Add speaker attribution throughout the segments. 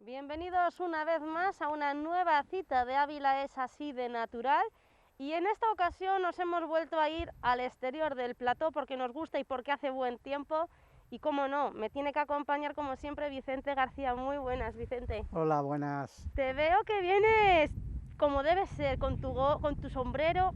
Speaker 1: Bienvenidos una vez más a una nueva cita de Ávila es así de natural, y en esta ocasión nos hemos vuelto a ir al exterior del plató porque nos gusta y porque hace buen tiempo, y como no, me tiene que acompañar como siempre Vicente García. Muy buenas, Vicente.
Speaker 2: Hola, buenas.
Speaker 1: Te veo que vienes como debe ser, con tu sombrero.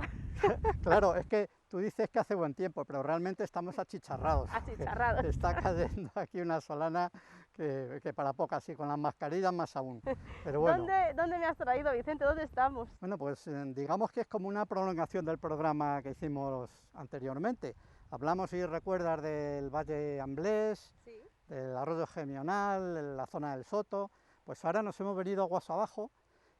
Speaker 2: Claro, es que tú dices que hace buen tiempo, pero realmente estamos achicharrados.
Speaker 1: Achicharrados.
Speaker 2: Está cayendo aquí una solana que para pocas, y con las mascarillas más aún. Pero bueno,
Speaker 1: ¿Dónde me has traído, Vicente? ¿Dónde estamos?
Speaker 2: bueno, pues digamos que es como una prolongación del programa que hicimos anteriormente. Hablamos, y recuerdas, del Valle Amblés,
Speaker 1: Sí.
Speaker 2: del Arroyo Gemional, la zona del Soto. Pues ahora nos hemos venido aguas abajo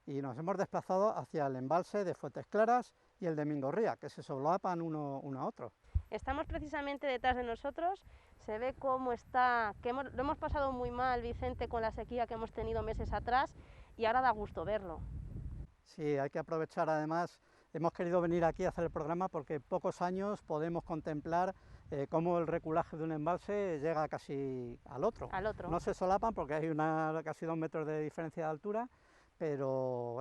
Speaker 2: y nos hemos desplazado hacia el embalse de Fuentes Claras y el de Mingorría, que se solapan uno a otro.
Speaker 1: Estamos precisamente detrás de nosotros, se ve cómo está, lo hemos pasado muy mal, Vicente, con la sequía que hemos tenido meses atrás, y ahora da gusto verlo.
Speaker 2: Sí, hay que aprovechar. Además, hemos querido venir aquí a hacer el programa porque en pocos años podemos contemplar cómo el reculaje de un embalse llega casi al otro.
Speaker 1: Al otro.
Speaker 2: No se solapan porque hay casi 2 metros de diferencia de altura, pero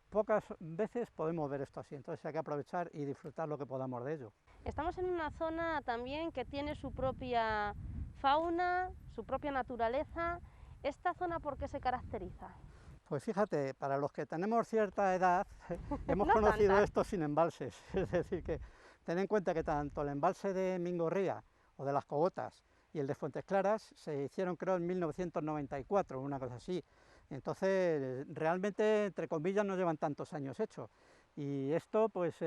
Speaker 2: pocas veces podemos ver esto así, entonces hay que aprovechar y disfrutar lo que podamos de ello.
Speaker 1: Estamos en una zona también que tiene su propia fauna, su propia naturaleza. ¿Esta zona por qué se caracteriza?
Speaker 2: Pues fíjate, para los que tenemos cierta edad, hemos
Speaker 1: No
Speaker 2: conocido
Speaker 1: tanta.
Speaker 2: esto sin embalses. Es decir, que ten en cuenta que tanto el embalse de Mingorría o de las Cogotas y el de Fuentes Claras se hicieron, creo, en 1994, una cosa así. Entonces, realmente, entre comillas, no llevan tantos años hechos. Y esto, pues,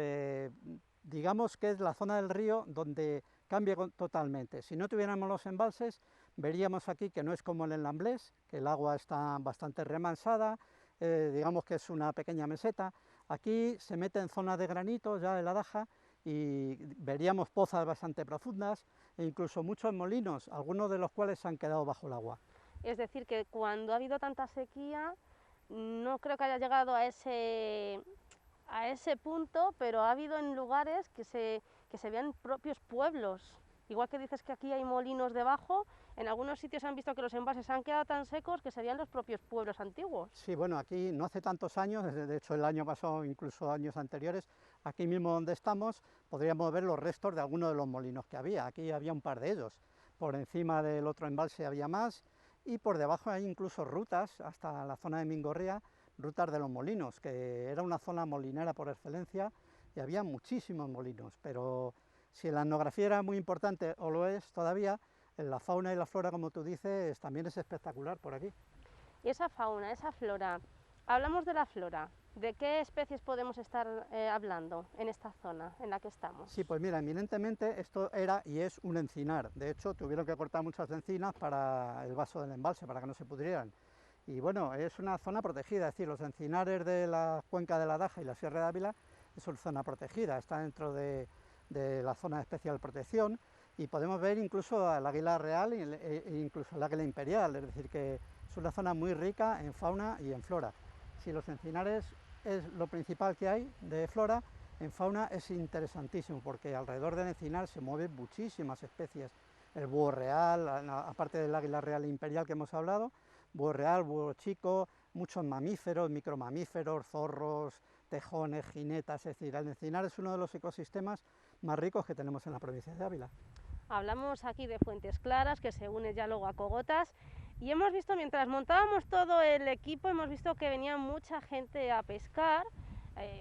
Speaker 2: digamos que es la zona del río donde cambia totalmente. Si no tuviéramos los embalses, veríamos aquí que no es como en el Amblés, que el agua está bastante remansada, digamos que es una pequeña meseta. Aquí se mete en zonas de granito ya de la Daja y veríamos pozas bastante profundas e incluso muchos molinos, algunos de los cuales se han quedado bajo el agua.
Speaker 1: Es decir, que cuando ha habido tanta sequía, no creo que haya llegado a ese punto, pero ha habido en lugares que se vean propios pueblos. Igual que dices que aquí hay molinos debajo, en algunos sitios han visto que los embalses han quedado tan secos que se veían los propios pueblos antiguos.
Speaker 2: Sí, bueno, aquí no hace tantos años, de hecho el año pasado, incluso años anteriores, aquí mismo donde estamos, podríamos ver los restos de algunos de los molinos que había. Aquí había un par de ellos. Por encima del otro embalse había más, y por debajo hay incluso rutas hasta la zona de Mingorría, rutas de los molinos, que era una zona molinera por excelencia, y había muchísimos molinos. Pero si la etnografía era muy importante, o lo es todavía, la fauna y la flora, como tú dices, también es espectacular por aquí.
Speaker 1: Y esa fauna, esa flora, hablamos de la flora, ¿de qué especies podemos estar hablando en esta zona en la que estamos?
Speaker 2: Sí, pues mira, eminentemente esto era y es un encinar. De hecho, tuvieron que cortar muchas encinas para el vaso del embalse, para que no se pudrieran. Y bueno, es una zona protegida, es decir, los encinares de la cuenca de la Daja y la Sierra de Ávila es una zona protegida, está dentro de la zona de especial protección, y podemos ver incluso al águila real e incluso el águila imperial, es decir, que es una zona muy rica en fauna y en flora. Si los encinares es lo principal que hay de flora, en fauna es interesantísimo, porque alrededor del encinar se mueven muchísimas especies. El búho real, aparte del águila real imperial que hemos hablado, búho real, búho chico, muchos mamíferos, micromamíferos, zorros, tejones, jinetas. Es decir, el encinar es uno de los ecosistemas más ricos que tenemos en la provincia de Ávila.
Speaker 1: Hablamos aquí de Fuentes Claras, que se une ya luego a Cogotas, y hemos visto, mientras montábamos todo el equipo, hemos visto que venía mucha gente a pescar,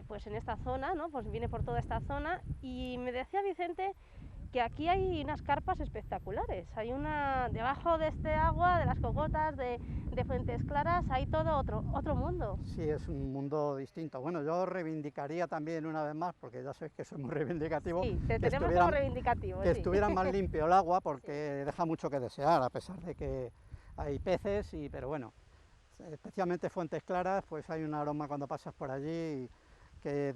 Speaker 1: pues en esta zona, ¿no? Pues viene por toda esta zona, y me decía Vicente que aquí hay unas carpas espectaculares. Hay una, debajo de este agua, de las Cogotas, de Fuentes Claras, hay todo otro mundo.
Speaker 2: Sí, es un mundo distinto. Bueno, yo reivindicaría también una vez más, porque ya sabéis que soy muy reivindicativo,
Speaker 1: Sí, te tenemos como reivindicativo,
Speaker 2: que
Speaker 1: sí.
Speaker 2: estuviera más limpio el agua, porque deja mucho que desear, a pesar de que hay peces, pero bueno, especialmente Fuentes Claras, pues hay un aroma cuando pasas por allí que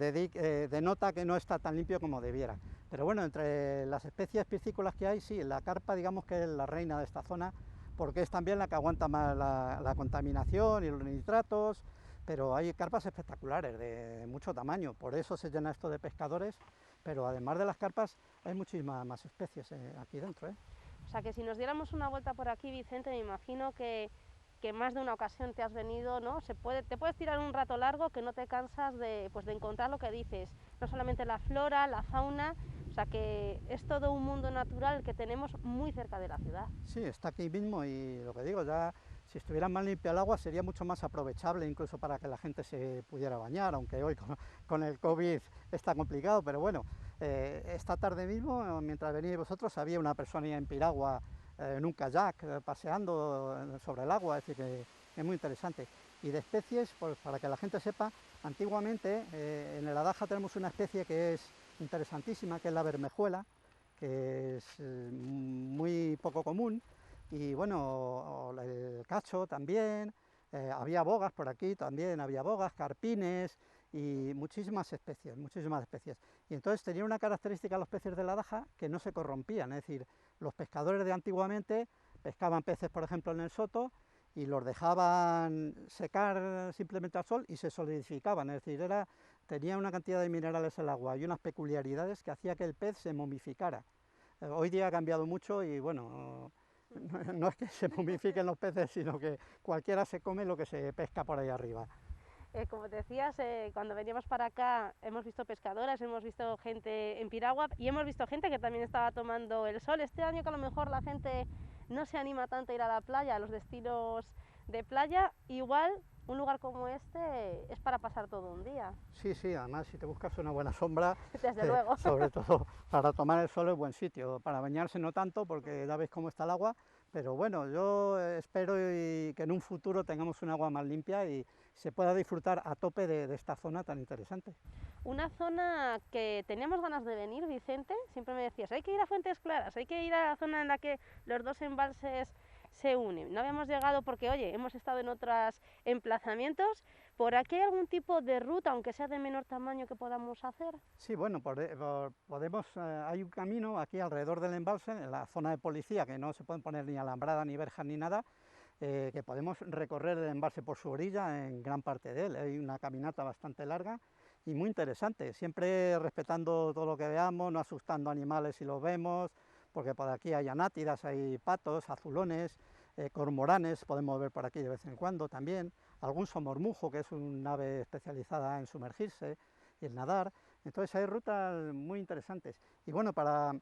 Speaker 2: denota que no está tan limpio como debiera. Pero bueno, entre las especies piscícolas que hay, sí, la carpa, digamos que es la reina de esta zona, porque es también la que aguanta más la contaminación y los nitratos, pero hay carpas espectaculares de mucho tamaño, por eso se llena esto de pescadores, pero además de las carpas hay muchísimas más especies aquí dentro.
Speaker 1: O sea que si nos diéramos una vuelta por aquí, Vicente, me imagino que que más de una ocasión te has venido, ¿no? Te puedes tirar un rato largo que no te cansas de, pues, de encontrar lo que dices, no solamente la flora, la fauna, o sea que es todo un mundo natural que tenemos muy cerca de la ciudad.
Speaker 2: Sí, está aquí mismo y lo que digo, ya si estuviera más limpia el agua sería mucho más aprovechable incluso para que la gente se pudiera bañar, aunque hoy con el COVID está complicado, pero bueno, esta tarde mismo, mientras venís vosotros, había una persona en piragua en un kayak paseando sobre el agua, es decir, que es muy interesante. Y de especies, pues para que la gente sepa, antiguamente en el Adaja tenemos una especie que es interesantísima, que es la bermejuela, que es muy poco común, y bueno, el cacho también, había bogas por aquí también, había bogas, carpines y muchísimas especies, muchísimas especies. Y entonces tenía una característica los peces de la Daja que no se corrompían, es decir, los pescadores de antiguamente pescaban peces, por ejemplo, en el Soto y los dejaban secar simplemente al sol y se solidificaban, es decir, tenía una cantidad de minerales el agua y unas peculiaridades que hacía que el pez se momificara. Hoy día ha cambiado mucho y bueno, no es que se momifiquen los peces, sino que cualquiera se come lo que se pesca por ahí arriba.
Speaker 1: Como te decías, cuando veníamos para acá hemos visto pescadoras, hemos visto gente en piragua y hemos visto gente que también estaba tomando el sol. Este año que a lo mejor la gente no se anima tanto a ir a la playa, a los destinos de playa, igual un lugar como este es para pasar todo un día.
Speaker 2: Sí, sí, además si te buscas una buena sombra,
Speaker 1: Desde luego.
Speaker 2: sobre todo para tomar el sol es buen sitio, para bañarse no tanto porque ya ves cómo está el agua, pero bueno, yo espero que en un futuro tengamos un agua más limpia y se pueda disfrutar a tope de esta zona tan interesante.
Speaker 1: Una zona que teníamos ganas de venir, Vicente, siempre me decías, hay que ir a Fuentes Claras, hay que ir a la zona en la que los dos embalses se unen. No habíamos llegado porque, oye, hemos estado en otros emplazamientos. ¿Por aquí hay algún tipo de ruta, aunque sea de menor tamaño, que podamos hacer?
Speaker 2: Sí, bueno, podemos, hay un camino aquí alrededor del embalse, en la zona de policía, que no se pueden poner ni alambrada, ni verjas, ni nada, que podemos recorrer el embalse por su orilla en gran parte de él. Hay una caminata bastante larga y muy interesante, siempre respetando todo lo que veamos, no asustando animales si los vemos, porque por aquí hay anátidas, hay patos, azulones, cormoranes, podemos ver por aquí de vez en cuando también, algún somormujo, que es un ave especializada en sumergirse y en nadar. Entonces hay rutas muy interesantes. Y bueno, para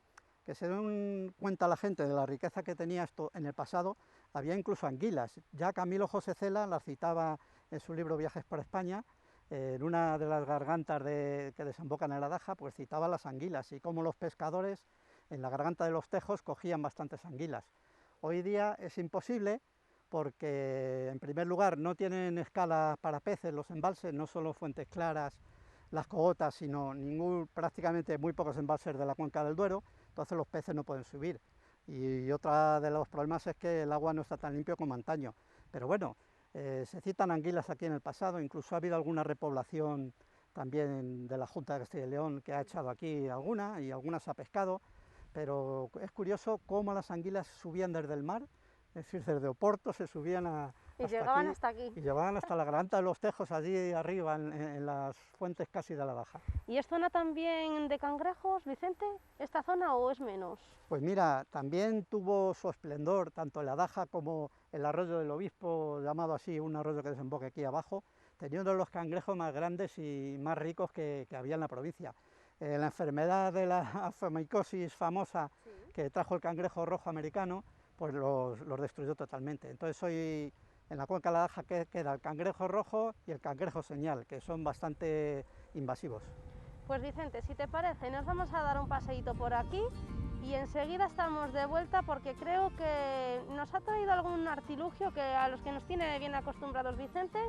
Speaker 2: que se den cuenta la gente de la riqueza que tenía esto en el pasado, había incluso anguilas. Ya Camilo José Cela las citaba en su libro Viajes por España, en una de las gargantas que desembocan en la Daja, pues citaba las anguilas y cómo los pescadores en la garganta de los tejos cogían bastantes anguilas. Hoy día es imposible porque, en primer lugar, no tienen escala para peces los embalses, no solo Fuentes Claras, las cogotas, sino prácticamente muy pocos embalses de la cuenca del Duero, entonces los peces no pueden subir. Y otro de los problemas es que el agua no está tan limpio como antaño. Pero bueno, se citan anguilas aquí en el pasado, incluso ha habido alguna repoblación también de la Junta de Castilla y León que ha echado aquí alguna y algunas ha pescado, pero es curioso cómo las anguilas subían desde el mar, es decir, desde Oporto se subían
Speaker 1: y llegaban hasta aquí.
Speaker 2: Y llegaban hasta la garganta de los tejos, allí arriba, en las fuentes casi de la Daja.
Speaker 1: ¿Y es zona también de cangrejos, Vicente, esta zona, o es menos?
Speaker 2: Pues mira, también tuvo su esplendor tanto la Daja como el arroyo del Obispo, llamado así, un arroyo que desemboca aquí abajo, teniendo los cangrejos más grandes y más ricos que había en la provincia. La enfermedad de la aftomicosis famosa, sí, que trajo el cangrejo rojo americano, pues los destruyó totalmente. Entonces hoy en la cuenca de la Daja queda el cangrejo rojo y el cangrejo señal, que son bastante invasivos.
Speaker 1: Pues Vicente, si te parece, nos vamos a dar un paseíto por aquí y enseguida estamos de vuelta porque creo que nos ha traído algún artilugio que a los que nos tiene bien acostumbrados Vicente,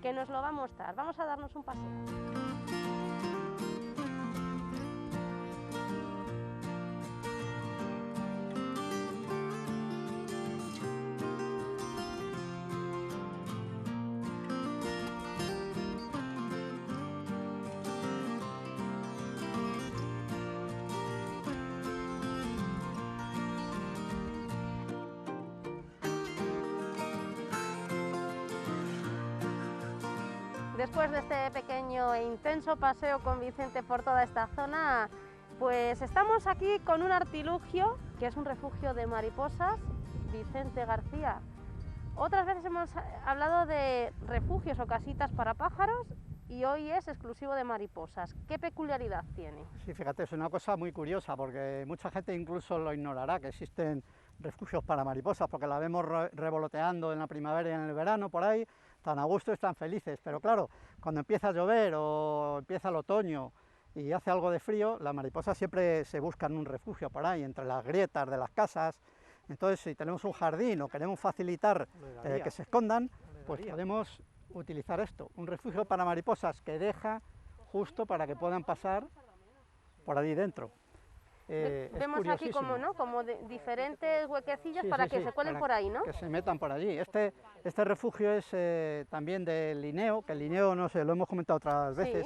Speaker 1: que nos lo va a mostrar. Vamos a darnos un paseo. Después de este pequeño e intenso paseo con Vicente por toda esta zona, pues estamos aquí con un artilugio que es un refugio de mariposas. Vicente García, Otras veces hemos hablado de refugios o casitas para pájaros y hoy es exclusivo de mariposas. ¿Qué peculiaridad tiene?
Speaker 2: Sí, fíjate, es una cosa muy curiosa porque mucha gente incluso lo ignorará, que existen refugios para mariposas, porque la vemos revoloteando en la primavera y en el verano por ahí, tan a gusto y tan felices. Pero claro, cuando empieza a llover o empieza el otoño y hace algo de frío, las mariposas siempre se buscan un refugio por ahí, entre las grietas de las casas. Entonces, si tenemos un jardín o queremos facilitar que se escondan, pues podemos utilizar esto, un refugio para mariposas que deja justo para que puedan pasar por allí dentro.
Speaker 1: Vemos aquí como diferentes huequecillos para que se cuelen por ahí, ¿no?
Speaker 2: Que se metan por allí. Este refugio es también de Linneo, que el Linneo, no sé, lo hemos comentado otras veces,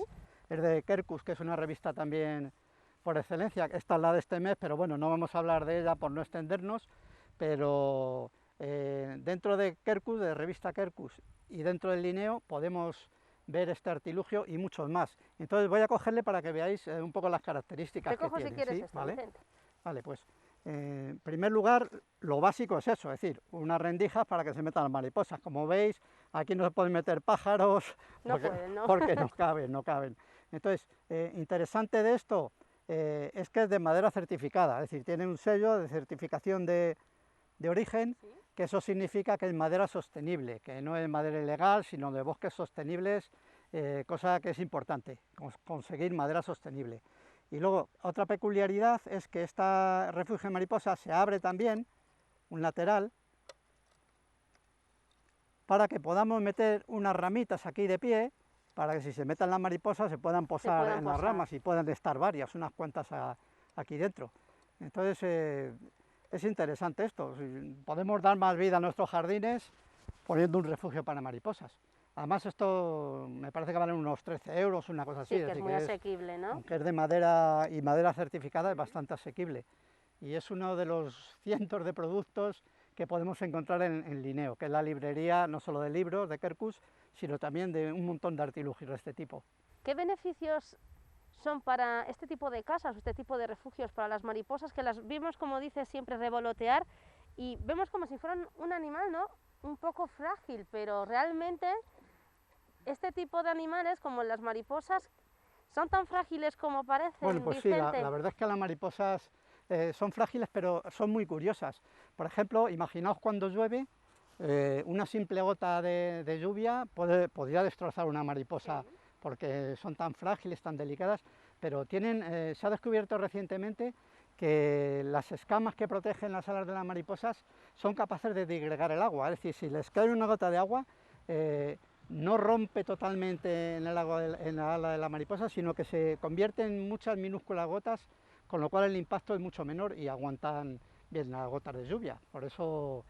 Speaker 2: es de Quercus, que es una revista también por excelencia. Esta es la de este mes, pero bueno, no vamos a hablar de ella por no extendernos, pero dentro de Quercus, de revista Quercus, y dentro del Linneo podemos ver este artilugio y muchos más. Entonces voy a cogerle para que veáis un poco las características que tiene.
Speaker 1: Si quieres,
Speaker 2: ¿sí?
Speaker 1: esto,
Speaker 2: Vale, pues en primer lugar, lo básico es eso, es decir, unas rendijas para que se metan las mariposas. Como veis, aquí no se pueden meter pájaros porque no caben. Entonces, interesante de esto es que es de madera certificada, es decir, tiene un sello de certificación de origen, ¿sí? Que eso significa que es madera sostenible, que no es madera ilegal, sino de bosques sostenibles, cosa que es importante, conseguir madera sostenible. Y luego, otra peculiaridad es que este refugio de mariposas se abre también, un lateral, para que podamos meter unas ramitas aquí de pie, para que si se metan las mariposas se puedan posar en las ramas y puedan estar varias, unas cuantas aquí dentro. Entonces, es interesante esto, podemos dar más vida a nuestros jardines poniendo un refugio para mariposas. Además esto me parece que vale unos 13 euros, una cosa así.
Speaker 1: Sí, que es muy asequible, ¿no?
Speaker 2: Aunque es de madera y madera certificada, es bastante asequible. Y es uno de los cientos de productos que podemos encontrar en Linneo, que es la librería no solo de libros de Quercus, sino también de un montón de artilugios de este tipo.
Speaker 1: ¿Qué beneficios son para este tipo de casas, este tipo de refugios para las mariposas, que las vimos, como dices, siempre revolotear y vemos como si fueran un animal, ¿no? Un poco frágil, pero realmente este tipo de animales, como las mariposas, son tan frágiles como parecen.
Speaker 2: Bueno, pues
Speaker 1: Vicente.
Speaker 2: Sí, la verdad es que las mariposas son frágiles, pero son muy curiosas. Por ejemplo, imaginaos cuando llueve, una simple gota de lluvia podría destrozar una mariposa, sí, porque son tan frágiles, tan delicadas, pero se ha descubierto recientemente que las escamas que protegen las alas de las mariposas son capaces de disgregar el agua, es decir, si les cae una gota de agua, no rompe totalmente en la ala de la mariposa, sino que se convierte en muchas minúsculas gotas, con lo cual el impacto es mucho menor y aguantan bien las gotas de lluvia. Por eso,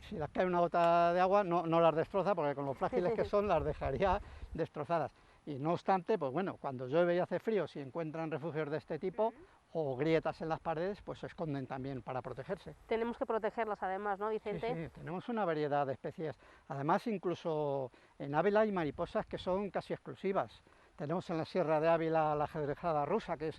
Speaker 2: si les cae una gota de agua, no las destroza, porque con lo frágiles que son, las dejaría destrozadas. Y no obstante, pues bueno, cuando llueve y hace frío, si encuentran refugios de este tipo o grietas en las paredes, pues se esconden también para protegerse.
Speaker 1: Tenemos que protegerlas además, ¿no, Vicente?
Speaker 2: Sí, sí, tenemos una variedad de especies. Además, incluso en Ávila hay mariposas que son casi exclusivas. Tenemos en la Sierra de Ávila la ajedrezada rusa, que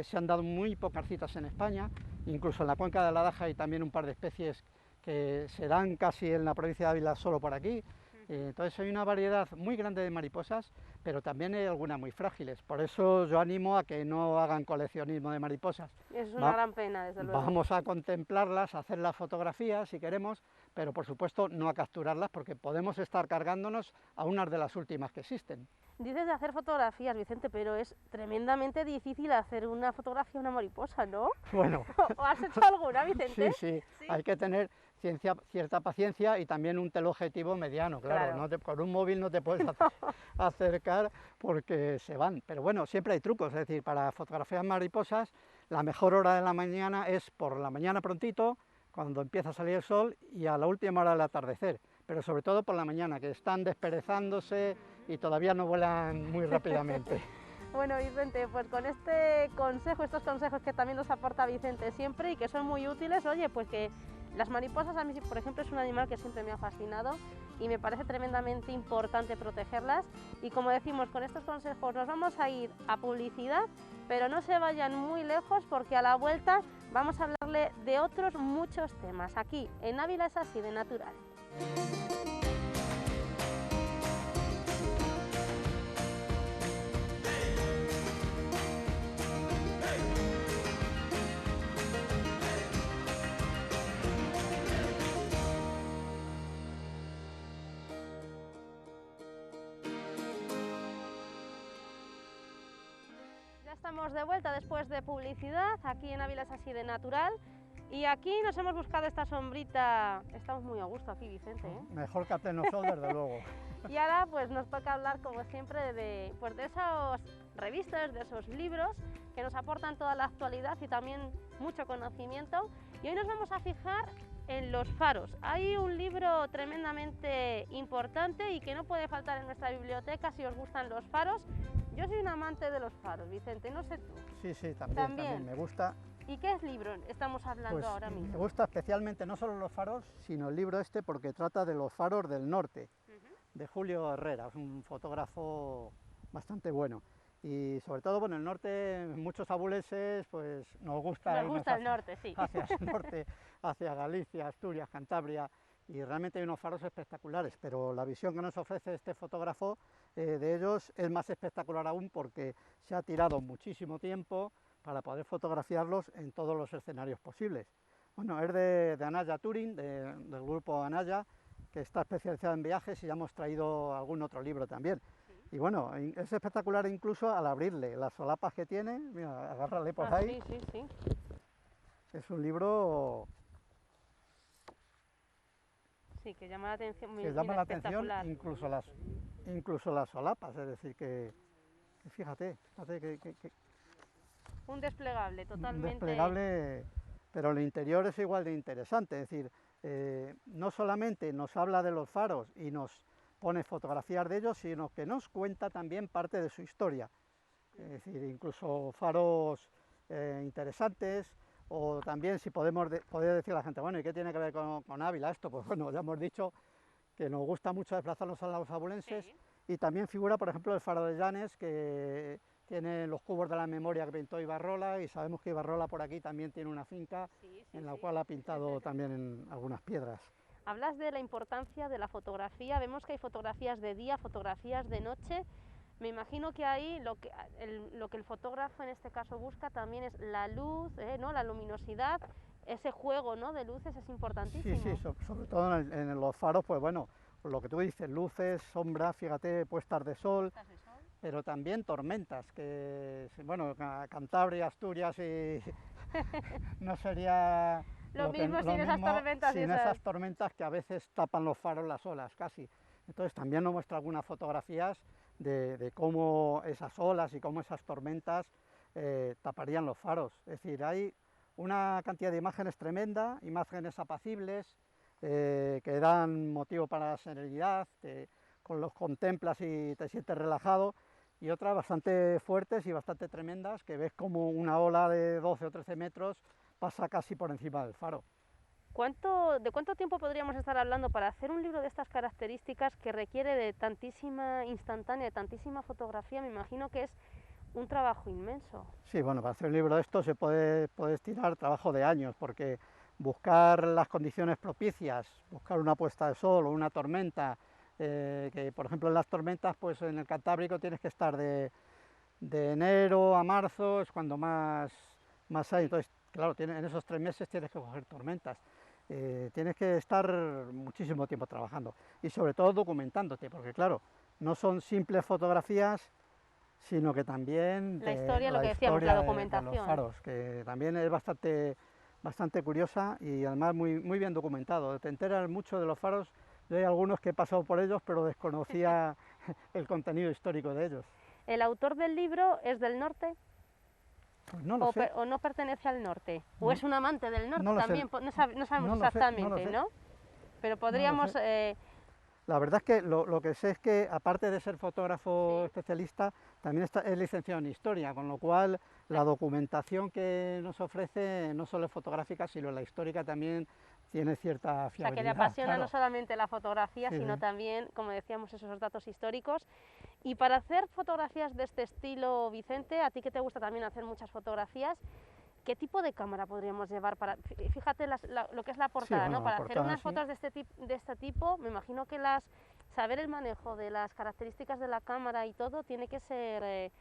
Speaker 2: se han dado muy pocas citas en España. Incluso en la cuenca de la Daja hay también un par de especies que se dan casi en la provincia de Ávila solo por aquí. Entonces hay una variedad muy grande de mariposas, pero también hay algunas muy frágiles. Por eso yo animo a que no hagan coleccionismo de mariposas.
Speaker 1: Es una gran pena, desde luego.
Speaker 2: Vamos a contemplarlas, a hacer las fotografías si queremos, pero por supuesto no a capturarlas, porque podemos estar cargándonos a unas de las últimas que existen.
Speaker 1: Dices de hacer fotografías, Vicente, pero es tremendamente difícil hacer una fotografía a una mariposa, ¿no?
Speaker 2: Bueno.
Speaker 1: ¿O has hecho alguna, Vicente?
Speaker 2: Sí, hay que tener cierta paciencia y también un teleobjetivo mediano, claro. Con un móvil no te puedes acercar porque se van, pero bueno, siempre hay trucos, es decir, para fotografiar mariposas la mejor hora de la mañana es por la mañana prontito, cuando empieza a salir el sol, y a la última hora del atardecer, pero sobre todo por la mañana, que están desperezándose y todavía no vuelan muy rápidamente.
Speaker 1: Bueno, Vicente, pues con este consejo, estos consejos que también nos aporta Vicente siempre y que son muy útiles, oye, pues que las mariposas, a mí, por ejemplo, es un animal que siempre me ha fascinado y me parece tremendamente importante protegerlas. Y como decimos, con estos consejos nos vamos a ir a publicidad, pero no se vayan muy lejos porque a la vuelta vamos a hablarle de otros muchos temas. Aquí, en Ávila es así de natural. Estamos de vuelta después de publicidad, aquí en Ávila es así de natural, y aquí nos hemos buscado esta sombrita. Estamos muy a gusto aquí, Vicente, ¿eh?
Speaker 2: Mejor que a pleno sol, desde luego.
Speaker 1: Y ahora pues nos toca hablar, como siempre, pues de esas revistas, de esos libros que nos aportan toda la actualidad y también mucho conocimiento. Y hoy nos vamos a fijar en los faros. Hay un libro tremendamente importante y que no puede faltar en nuestra biblioteca si os gustan los faros. Yo soy un amante de los faros, Vicente, no sé tú.
Speaker 2: Sí, también me gusta.
Speaker 1: ¿Y qué libro estamos hablando
Speaker 2: Pues,
Speaker 1: ahora mismo?
Speaker 2: Me gusta especialmente no solo los faros, sino el libro este porque trata de los faros del norte, de Julio Herrera, es un fotógrafo bastante bueno. Y sobre todo, bueno, el norte, muchos abulenses, pues nos gusta
Speaker 1: el norte, sí.
Speaker 2: Hacia el norte, hacia Galicia, Asturias, Cantabria, y realmente hay unos faros espectaculares, pero la visión que nos ofrece este fotógrafo de ellos es más espectacular aún porque se ha tirado muchísimo tiempo para poder fotografiarlos en todos los escenarios posibles. Bueno, es de Anaya Touring, del grupo Anaya, que está especializado en viajes, y ya hemos traído algún otro libro también. Y bueno, es espectacular incluso al abrirle las solapas que tiene. Mira, agárrale por ahí.
Speaker 1: Sí.
Speaker 2: Es un libro...
Speaker 1: Sí, que llama la atención.
Speaker 2: Que llama la atención incluso las solapas, es decir, que fíjate que...
Speaker 1: Un desplegable totalmente...
Speaker 2: Un desplegable, pero el interior es igual de interesante, es decir, no solamente nos habla de los faros y nos pone fotografías de ellos, sino que nos cuenta también parte de su historia, es decir, incluso faros interesantes, o también si poder decir a la gente, bueno, ¿y qué tiene que ver con Ávila esto? Pues bueno, ya hemos dicho que nos gusta mucho desplazarnos a los abulenses, y también figura, por ejemplo, el faro de Llanes, que tiene los cubos de la memoria que pintó Ibarrola, y sabemos que Ibarrola por aquí también tiene una finca en la cual ha pintado también en algunas piedras.
Speaker 1: Hablas de la importancia de la fotografía, vemos que hay fotografías de día, fotografías de noche. Me imagino que ahí lo que el fotógrafo en este caso busca también es la luz, ¿no? La luminosidad, ese juego, ¿no? De luces es importantísimo.
Speaker 2: Sí, sobre todo en los faros, pues bueno, lo que tú dices, luces, sombras, fíjate, puestas de sol, pero también tormentas, que bueno, Cantabria, Asturias y no sería
Speaker 1: lo mismo sin esas tormentas.
Speaker 2: Sin esas tormentas que a veces tapan los faros las olas casi. Entonces también nos muestra algunas fotografías de cómo esas olas y cómo esas tormentas taparían los faros. Es decir, hay una cantidad de imágenes tremenda, imágenes apacibles, que dan motivo para la serenidad, los contemplas y te sientes relajado, y otras bastante fuertes y bastante tremendas, que ves como una ola de 12 o 13 metros pasa casi por encima del faro.
Speaker 1: ¿De cuánto tiempo podríamos estar hablando para hacer un libro de estas características que requiere de tantísima instantánea, de tantísima fotografía? Me imagino que es un trabajo inmenso.
Speaker 2: Sí, bueno, para hacer un libro de esto se puede estirar trabajo de años, porque buscar las condiciones propicias, buscar una puesta de sol o una tormenta, que por ejemplo en las tormentas, pues en el Cantábrico tienes que estar de enero a marzo, es cuando más hay, entonces claro, en esos 3 meses tienes que coger tormentas. Tienes que estar muchísimo tiempo trabajando y sobre todo documentándote, porque claro, no son simples fotografías, sino que también
Speaker 1: la historia, lo que decíamos, la documentación
Speaker 2: de los faros, que también es bastante curiosa y además muy bien documentado. Te enteras mucho de los faros. Yo hay algunos que he pasado por ellos, pero desconocía el contenido histórico de ellos.
Speaker 1: ¿El autor del libro es del norte?
Speaker 2: Pues no lo sé.
Speaker 1: ¿O no pertenece al norte? ¿O es un amante del norte también? No sabemos
Speaker 2: no
Speaker 1: exactamente,
Speaker 2: sé.
Speaker 1: ¿no? Pero podríamos...
Speaker 2: La verdad es que lo que sé es que, aparte de ser fotógrafo especialista, también es licenciado en Historia, con lo cual la documentación que nos ofrece no solo es fotográfica, sino la histórica también tiene cierta fiabilidad.
Speaker 1: O sea, que le apasiona no solamente la fotografía, sino también, como decíamos, esos datos históricos. Y para hacer fotografías de este estilo, Vicente, a ti que te gusta también hacer muchas fotografías, ¿Qué tipo de cámara podríamos llevar para, fíjate lo que es la portada,
Speaker 2: bueno,
Speaker 1: ¿no?
Speaker 2: la
Speaker 1: Para hacer
Speaker 2: portada
Speaker 1: unas
Speaker 2: sí.
Speaker 1: fotos de este tipo, me imagino que saber el manejo de las características de la cámara y todo tiene que ser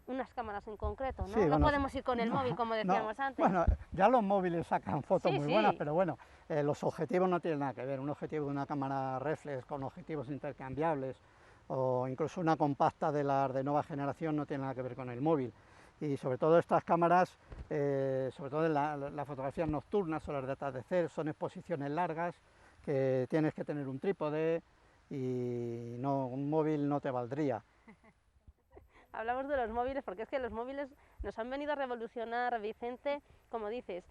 Speaker 1: unas cámaras en concreto,
Speaker 2: Sí,
Speaker 1: ¿no? No
Speaker 2: bueno,
Speaker 1: podemos ir con el
Speaker 2: no,
Speaker 1: móvil, como
Speaker 2: no,
Speaker 1: decíamos antes.
Speaker 2: bueno, ya los móviles sacan fotos
Speaker 1: Sí,
Speaker 2: muy buenas,
Speaker 1: sí,
Speaker 2: pero bueno, los objetivos no tienen nada que ver. Un objetivo de una cámara reflex con objetivos intercambiables o incluso una compacta de las de nueva generación no tiene nada que ver con el móvil. Y sobre todo estas cámaras, sobre todo en las fotografías nocturnas o las de atardecer, son exposiciones largas que tienes que tener un trípode y no, un móvil no te valdría.
Speaker 1: hablamos de los móviles porque es que los móviles nos han venido a revolucionar, Vicente, como dices.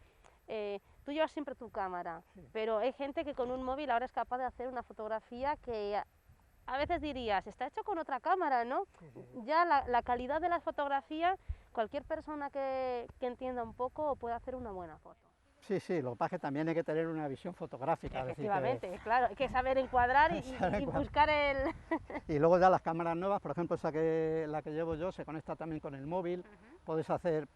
Speaker 1: Tú llevas siempre tu cámara,
Speaker 2: Sí.
Speaker 1: pero hay gente que con un móvil ahora es capaz de hacer una fotografía que a veces dirías, está hecho con otra cámara, ¿no?
Speaker 2: Sí, sí, sí.
Speaker 1: Ya la calidad de la fotografía, cualquier persona que entienda un poco puede hacer una buena foto.
Speaker 2: Sí, sí, lo que pasa es que también hay que tener una visión fotográfica.
Speaker 1: Efectivamente,
Speaker 2: Es decir,
Speaker 1: claro, hay que saber encuadrar y
Speaker 2: que,
Speaker 1: buscar el...
Speaker 2: y luego ya las cámaras nuevas, por ejemplo, la que llevo yo, se conecta también con el móvil. Puedes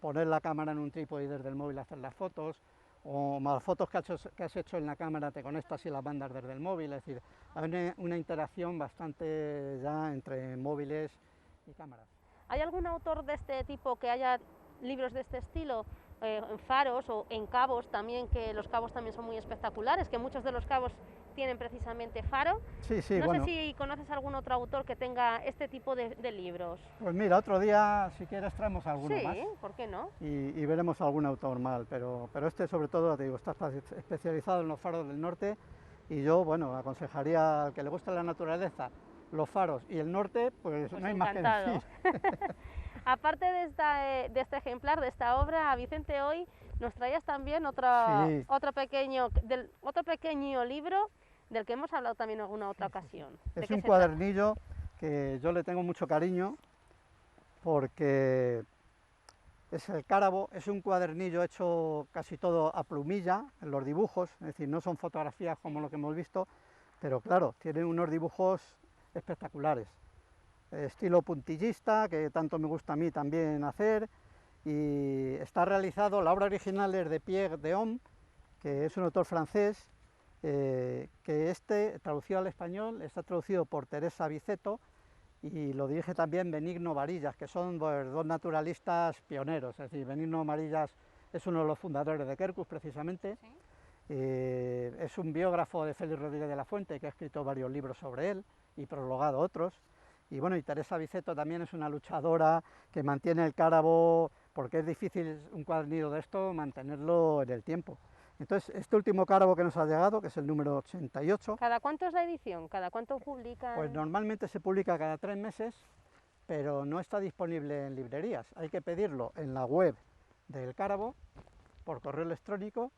Speaker 2: poner la cámara en un trípode y desde el móvil hacer las fotos, o más fotos que has hecho en la cámara te conectas y las mandas desde el móvil. Es decir, hay una interacción bastante ya entre móviles y cámaras.
Speaker 1: ¿Hay algún autor de este tipo que haya libros de este estilo? En faros o en cabos también, que los cabos también son muy espectaculares, que muchos de los cabos tienen precisamente faro.
Speaker 2: Sí, sí,
Speaker 1: No
Speaker 2: bueno.
Speaker 1: sé si conoces algún otro autor que tenga este tipo de libros.
Speaker 2: Pues mira, otro día, si quieres, traemos alguno
Speaker 1: Sí,
Speaker 2: más.
Speaker 1: ¿por qué no?
Speaker 2: Y veremos algún autor mal, pero este sobre todo, te digo, está especializado en los faros del norte y yo, bueno, aconsejaría al que le guste la naturaleza, los faros y el norte, pues no hay
Speaker 1: encantado.
Speaker 2: más que decir.
Speaker 1: Aparte de este ejemplar, de esta obra, Vicente, hoy nos traías también otro pequeño libro del que hemos hablado también en alguna otra ocasión.
Speaker 2: Es un cuadernillo que yo le tengo mucho cariño porque es el Cárabo, es un cuadernillo hecho casi todo a plumilla, en los dibujos, es decir, no son fotografías como lo que hemos visto, pero claro, tiene unos dibujos espectaculares. Estilo puntillista, que tanto me gusta a mí también hacer, y está realizado, la obra original es de Pierre d'Homme, que es un autor francés, que traducido al español, está traducido por Teresa Biceto, y lo dirige también Benigno Varillas, que son dos naturalistas pioneros. Es decir, Benigno Varillas es uno de los fundadores de Quercus, precisamente. ¿Sí? Es un biógrafo de Félix Rodríguez de la Fuente, que ha escrito varios libros sobre él y prologado otros. Y bueno, y Teresa Biceto también es una luchadora que mantiene el Cárabo, porque es difícil un cuadernillo de esto mantenerlo en el tiempo. Entonces, este último Cárabo que nos ha llegado, que es el número 88...
Speaker 1: ¿Cada cuánto es la edición? ¿Cada cuánto publican?
Speaker 2: Pues normalmente se publica cada 3 meses, pero no está disponible en librerías. Hay que pedirlo en la web del Cárabo, por correo electrónico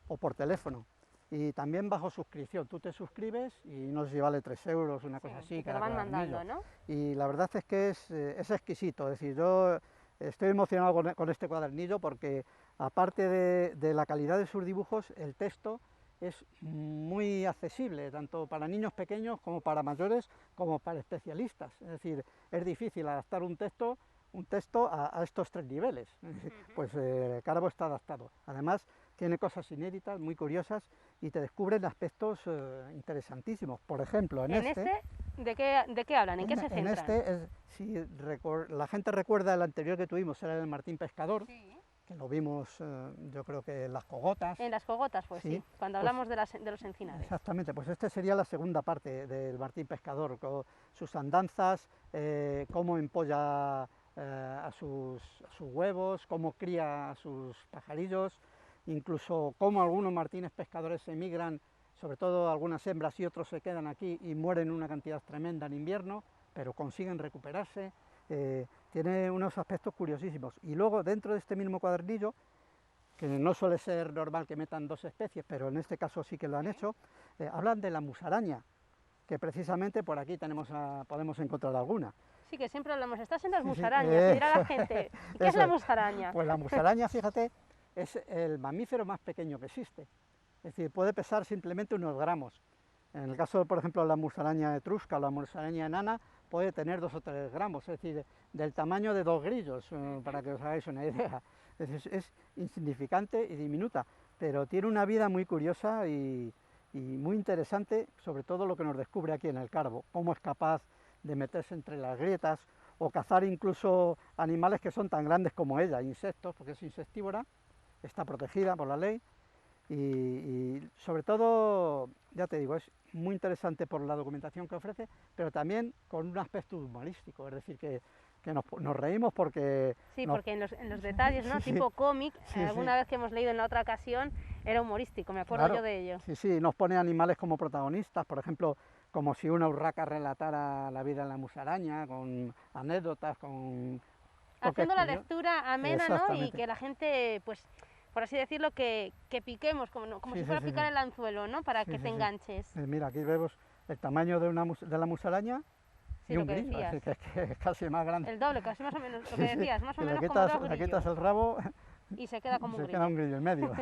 Speaker 2: o por teléfono. Y también bajo suscripción. Tú te suscribes y no sé si vale 3 euros, una cosa así.
Speaker 1: Te lo van mandando, ¿no?
Speaker 2: Y la verdad es que es exquisito. Es decir, yo estoy emocionado con este cuadernillo porque aparte de la calidad de sus dibujos, el texto es muy accesible, tanto para niños pequeños como para mayores, como para especialistas. Es decir, es difícil adaptar un texto a estos 3 niveles. Pues Cárabo está adaptado. Además, tiene cosas inéditas, muy curiosas, y te descubren aspectos interesantísimos. Por ejemplo,
Speaker 1: ¿En este? ¿De qué hablan? ¿En qué se centran?
Speaker 2: En este, si la gente recuerda el anterior que tuvimos, era el Martín Pescador, sí, que lo vimos, yo creo que en las cogotas.
Speaker 1: En las cogotas, pues sí, cuando hablamos de los encinares.
Speaker 2: Exactamente, pues este sería la segunda parte del Martín Pescador, con sus andanzas, cómo empolla a sus huevos, cómo cría a sus pajarillos, incluso cómo algunos martines pescadores emigran, sobre todo algunas hembras, y otros se quedan aquí y mueren una cantidad tremenda en invierno, pero consiguen recuperarse. Tiene unos aspectos curiosísimos. Y luego, dentro de este mismo cuadernillo, que no suele ser normal que metan 2 especies, pero en este caso sí que lo han hecho, hablan de la musaraña, que precisamente por aquí podemos encontrar alguna.
Speaker 1: Sí, que siempre hablamos, estás en las musarañas, dirá la gente. ¿Qué es la musaraña?
Speaker 2: Pues la musaraña, fíjate, es el mamífero más pequeño que existe. Es decir, puede pesar simplemente unos gramos. En el caso, por ejemplo, de la musaraña etrusca o la musaraña enana, puede tener 2 o 3 gramos, es decir, del tamaño de 2 grillos, para que os hagáis una idea. Es insignificante y diminuta, pero tiene una vida muy curiosa y muy interesante, sobre todo lo que nos descubre aquí en el Carbo, cómo es capaz de meterse entre las grietas o cazar incluso animales que son tan grandes como ella, insectos, porque es insectívora, está protegida por la ley y sobre todo, ya te digo, es muy interesante por la documentación que ofrece, pero también con un aspecto humorístico, es decir, que nos reímos porque...
Speaker 1: Sí, porque en los detalles, ¿no?
Speaker 2: Sí,
Speaker 1: Tipo cómic,
Speaker 2: sí,
Speaker 1: alguna vez que hemos leído en la otra ocasión, era humorístico, me acuerdo
Speaker 2: claro,
Speaker 1: yo de ello.
Speaker 2: Sí, nos pone animales como protagonistas, por ejemplo, como si una urraca relatara la vida de la musaraña, con anécdotas, con...
Speaker 1: Haciendo la lectura amena, ¿no? Y
Speaker 2: Exactamente.
Speaker 1: que la gente, pues, por así decirlo, que piquemos, como si fuera a picar el anzuelo, ¿no? Para que te enganches.
Speaker 2: Mira, aquí vemos el tamaño de la musaraña
Speaker 1: Sí,
Speaker 2: y
Speaker 1: lo
Speaker 2: un
Speaker 1: que
Speaker 2: grillo,
Speaker 1: decías.
Speaker 2: es que es casi más grande.
Speaker 1: El doble, casi más o menos, lo que decías, más o
Speaker 2: Si
Speaker 1: menos como dos
Speaker 2: le
Speaker 1: grillos.
Speaker 2: quitas el rabo
Speaker 1: Y se queda como un
Speaker 2: se
Speaker 1: grillo.
Speaker 2: queda un grillo en medio.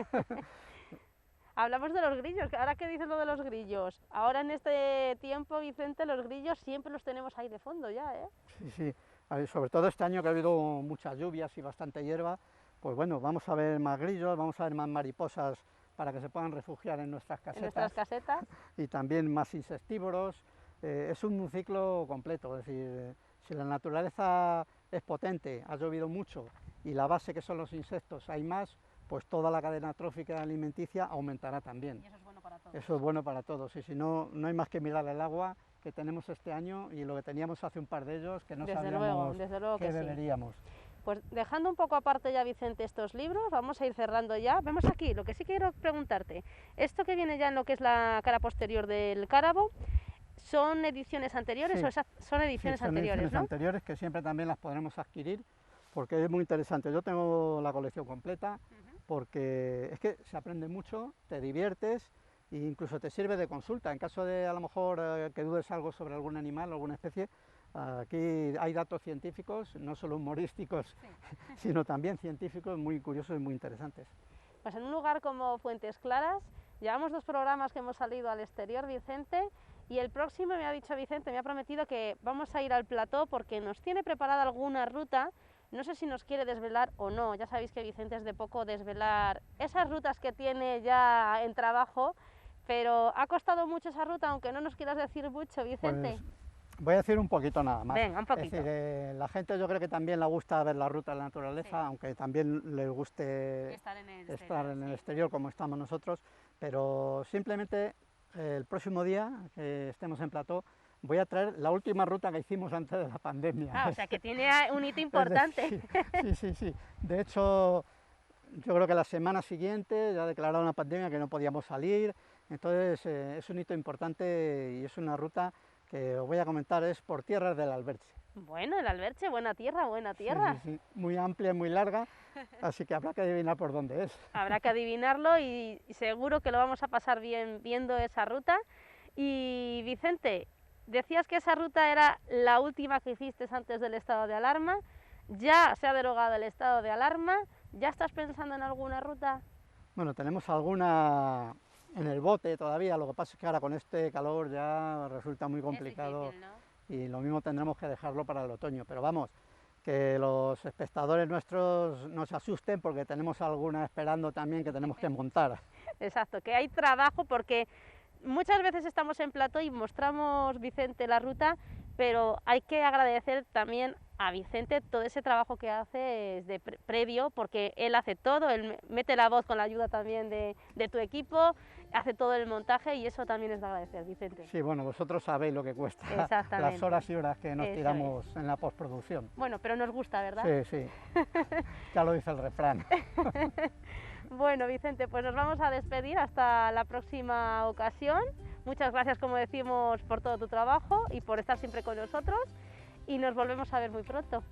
Speaker 1: Hablamos de los grillos, ahora que dices lo de los grillos. Ahora en este tiempo, Vicente, los grillos siempre los tenemos ahí de fondo ya, ¿eh?
Speaker 2: Sí. A ver, sobre todo este año que ha habido muchas lluvias y bastante hierba, pues bueno, vamos a ver más grillos, vamos a ver más mariposas para que se puedan refugiar en nuestras casetas.
Speaker 1: En nuestras casetas.
Speaker 2: Y también más insectívoros. Es un ciclo completo, es decir, si la naturaleza es potente, ha llovido mucho y la base que son los insectos hay más, pues toda la cadena trófica alimenticia aumentará también.
Speaker 1: Y eso es bueno para todos.
Speaker 2: Eso es bueno para todos. Y si no, no hay más que mirar el agua que tenemos este año y lo que teníamos hace un par de ellos, que no sabíamos
Speaker 1: desde luego
Speaker 2: que
Speaker 1: sí.
Speaker 2: beberíamos.
Speaker 1: Pues dejando un poco aparte ya, Vicente, estos libros, vamos a ir cerrando ya. Vemos aquí, lo que sí quiero preguntarte, esto que viene ya en lo que es la cara posterior del Cárabo, ¿son ediciones anteriores
Speaker 2: Sí.
Speaker 1: o son ediciones
Speaker 2: Sí, son
Speaker 1: anteriores,
Speaker 2: ediciones
Speaker 1: ¿no?
Speaker 2: anteriores que siempre también las podremos adquirir porque es muy interesante. Yo tengo la colección completa porque es que se aprende mucho, te diviertes e incluso te sirve de consulta. En caso de a lo mejor que dudes algo sobre algún animal o alguna especie, aquí hay datos científicos, no solo humorísticos, sino también científicos muy curiosos y muy interesantes.
Speaker 1: Pues en un lugar como Fuentes Claras, llevamos 2 programas que hemos salido al exterior, Vicente, y el próximo me ha dicho Vicente, me ha prometido que vamos a ir al plató porque nos tiene preparada alguna ruta. No sé si nos quiere desvelar o no, ya sabéis que Vicente es de poco desvelar esas rutas que tiene ya en trabajo, pero ha costado mucho esa ruta, aunque no nos quieras decir mucho, Vicente.
Speaker 2: Pues voy a decir un poquito nada más.
Speaker 1: Venga, un poquito.
Speaker 2: Es decir, la gente yo creo que también le gusta ver la ruta de la naturaleza, sí, aunque también les guste estar en el exterior como estamos nosotros, pero simplemente el próximo día que estemos en plató, voy a traer la última ruta que hicimos antes de la pandemia.
Speaker 1: O sea que tiene un hito importante.
Speaker 2: Sí. De hecho, yo creo que la semana siguiente ya declararon la pandemia que no podíamos salir, entonces es un hito importante y es una ruta que os voy a comentar, es por tierras del Alberche.
Speaker 1: Bueno, el Alberche, buena tierra, buena tierra.
Speaker 2: Sí, muy amplia y muy larga, así que habrá que adivinar por dónde es.
Speaker 1: Habrá que adivinarlo y seguro que lo vamos a pasar bien viendo esa ruta. Y Vicente, decías que esa ruta era la última que hiciste antes del estado de alarma, ya se ha derogado el estado de alarma, ¿ya estás pensando en alguna ruta?
Speaker 2: Bueno, tenemos alguna en el bote todavía, lo que pasa es que ahora con este calor ya resulta muy complicado.
Speaker 1: Es difícil, ¿no?
Speaker 2: Y lo mismo tendremos que dejarlo para el otoño, pero vamos, que los espectadores nuestros no se asusten porque tenemos alguna esperando también que tenemos que montar.
Speaker 1: Exacto, que hay trabajo porque muchas veces estamos en plató y mostramos, Vicente, la ruta, pero hay que agradecer también a Vicente todo ese trabajo que hace de previo, porque él hace todo, él mete la voz con la ayuda también de tu equipo, hace todo el montaje y eso también es de agradecer, Vicente.
Speaker 2: Sí, bueno, vosotros sabéis lo que cuesta las horas y horas que nos tiramos en la postproducción.
Speaker 1: Bueno, pero nos gusta, ¿verdad?
Speaker 2: Sí, ya lo dice el refrán.
Speaker 1: Bueno, Vicente, pues nos vamos a despedir hasta la próxima ocasión. Muchas gracias, como decimos, por todo tu trabajo y por estar siempre con nosotros y nos volvemos a ver muy pronto.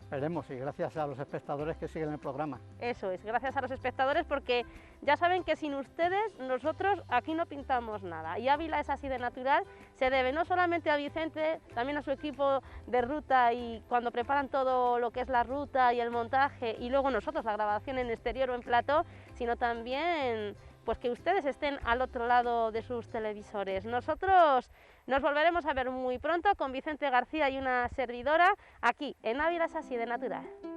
Speaker 2: Esperemos y gracias a los espectadores que siguen el programa.
Speaker 1: Eso es, gracias a los espectadores porque ya saben que sin ustedes nosotros aquí no pintamos nada y Ávila es así de natural, se debe no solamente a Vicente, también a su equipo de ruta y cuando preparan todo lo que es la ruta y el montaje y luego nosotros la grabación en exterior o en plató, sino también pues que ustedes estén al otro lado de sus televisores. Nosotros Nos volveremos a ver muy pronto con Vicente García y una servidora aquí en Ávila Así de Natural.